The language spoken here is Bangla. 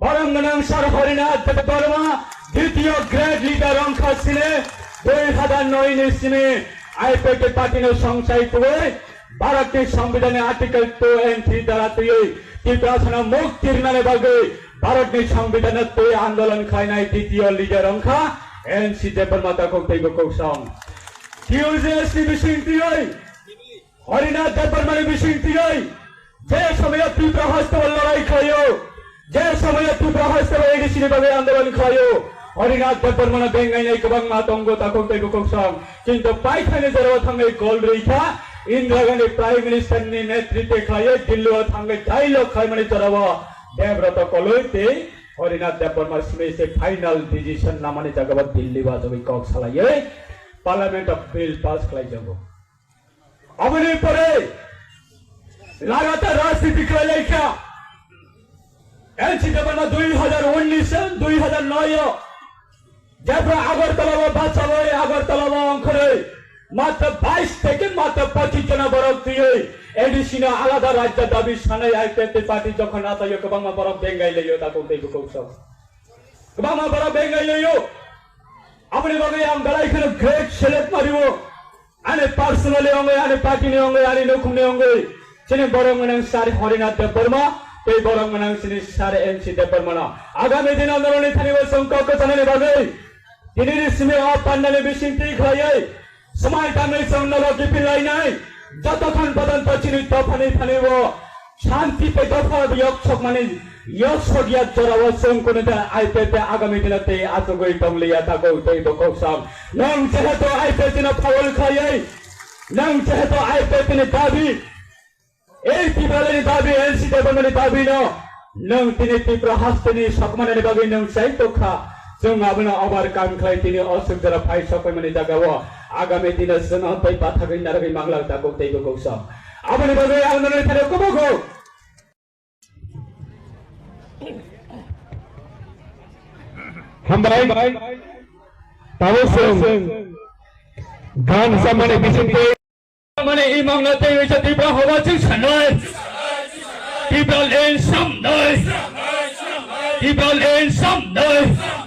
বরঙ্গনাং সর হরিনাথ বর্মা দ্বিতীয় গ্রেড লিডার অংশ ছিলে 2009 ইসিমে আইপিকে পার্টির সংশয়িত হয়ে ভারতের সংবিধানে আর্টিকেল 2 দ্বারা ত্রিপুরা মুক্তির নামে বাগে ভারতের সংবিধানে আন্দোলন খায় নাই দ্বিতীয় লিডার অংশ এনসি দেববর্মা তাকে তৈব কৌশল টিউজেসি বিশিংতি হরিনাথ দেববর্মার বিশিংতি যে সময় ত্রিপুরা হস্তবল লড়াই খাইও যে সময় ত্রিপুরা হস্তবল এডিসি ভাবে আন্দোলন খাইও হরিনাথ দেববর্মা বেঙ্গাই নাই কবাং মাতঙ্গ তাকে তৈব কৌশল কিন্তু পাইখানে যারা থাঙ্গে গোল রেখা इंदिरा गांधी प्राइम मिनिस्टर ने नेतृत्व खाए दिल्ली और थांगे डायलॉग खाए मने चरावा देवव्रत कलोते हरिनाथ देबबर्मा से फाइनल डिसीजन ना माने जगह दिल्ली बाजबी कक सालाये पार्लियामेंट ऑफ बिल पास खाई जाबो अबने परे लगातार राजनीति खाई लेखा एनसी देबबर्मा 2019 2009 जब আগরতলা বাঁচাবো আগরতলা অঙ্করে মাত্র 22 থেকে মাত্র 25 জন বরফ দিয়ে এডিসি আলাদা রাজ্য দাবি সানাই আইপিএ পার্টি যখন আতায় বাংলা বরফ বেঙ্গাই লইও তাকে দেখো কৌশল বাংলা বরফ বেঙ্গাই লইও আপনি বলে আমরা এখানে গ্রেট সিলেক্ট মারিব আনে পার্সোনালি অঙ্গে আনে পার্টি নে অঙ্গে আনে নকুমনে অঙ্গে চিনি বরঙ্গনাং সার হরিনাথ দেববর্মা এই বরঙ্গনাং চিনি সার এনসি দেববর্মা আগামী দিন আন্দোলনে থানিব সংকট জানানে ভাবে তিনি সিমে পান্ডালে বিশিংতি খাইয়ে समाज टाइम संगी पिलाई नहीं जतक्षण पदंत चिनी तफानी थानिब शांति पे दफा यक्षक माने यक्षगिया जराव संकुने आईपीए आगामी दिनते आतगई टंगलिया ताको तैब कौशल नং जेहेतु आईपीए दिन फाउल खाइए नং जेहेतु आईपीए दिन दाबी এই ত্রিপুরার দাবি এনসি দেববর্মার দাবি নং তিনি ত্রিপুরা হাসতেনি সকমানের বাগে নং সাইতো খা जों आबनो आबार काम खाय तिनि असुख जरा फाइ सकै माने जागाव आगामी दिन जों तै पाथागै नारगै मांगला ताको तैबो गौसा आबनि बगे आंदोलन थारे कबगो हम भाई तावसं गान सामने बिसिते माने इ मांगनाते होइसे तिब्रा हवा जों सानय तिब्रा लेन सामनै तिब्रा लेन सामनै